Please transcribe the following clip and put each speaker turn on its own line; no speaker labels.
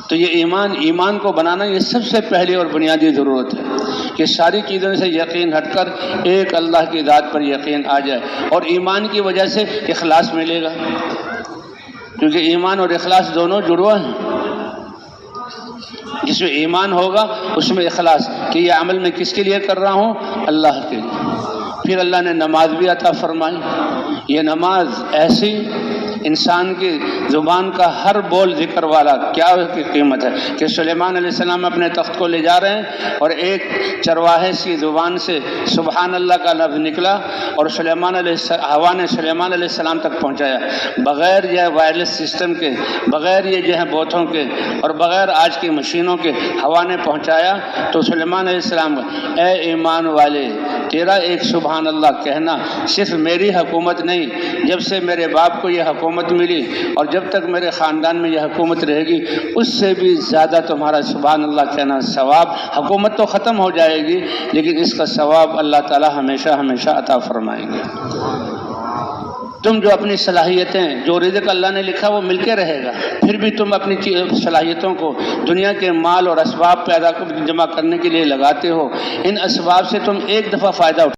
تو یہ ایمان کو بنانا یہ سب سے پہلی اور بنیادی ضرورت ہے کہ ساری چیزوں سے یقین ہٹ کر ایک اللہ کی ذات پر یقین آ جائے، اور ایمان کی وجہ سے اخلاص ملے گا، کیونکہ ایمان اور اخلاص دونوں جڑوا ہیں۔ جس میں ایمان ہوگا اس میں اخلاص کہ یہ عمل میں کس کے لیے کر رہا ہوں، اللہ کے لیے۔ پھر اللہ نے نماز بھی عطا فرمائی۔ یہ نماز ایسی انسان کی زبان کا ہر بول ذکر والا کیا کی قیمت ہے کہ سلیمان علیہ السلام اپنے تخت کو لے جا رہے ہیں اور ایک چرواہے کی زبان سے سبحان اللہ کا لفظ نکلا اور ہوا نے سلیمان علیہ السلام تک پہنچایا، بغیر یہ وائرلیس سسٹم کے، بغیر یہ جو ہے بوتھوں کے اور بغیر آج کی مشینوں کے ہوا نے پہنچایا۔ تو سلیمان علیہ السلام اے ایمان والے، تیرا ایک سبحان اللہ کہنا صرف میری حکومت نہیں، جب سے میرے باپ کو یہ حکومت ملی اور جب تک میرے خاندان میں یہ حکومت رہے گی اس سے بھی زیادہ تمہارا سبحان اللہ کہنا ثواب، حکومت تو ختم ہو جائے گی لیکن اس کا ثواب اللہ تعالی ہمیشہ ہمیشہ عطا فرمائیں گے۔ تم جو اپنی صلاحیتیں، جو رزق اللہ نے لکھا وہ مل کے رہے گا، پھر بھی تم اپنی صلاحیتوں کو دنیا کے مال اور اسباب جمع کرنے کے لیے لگاتے ہو، ان اسباب سے تم ایک دفعہ فائدہ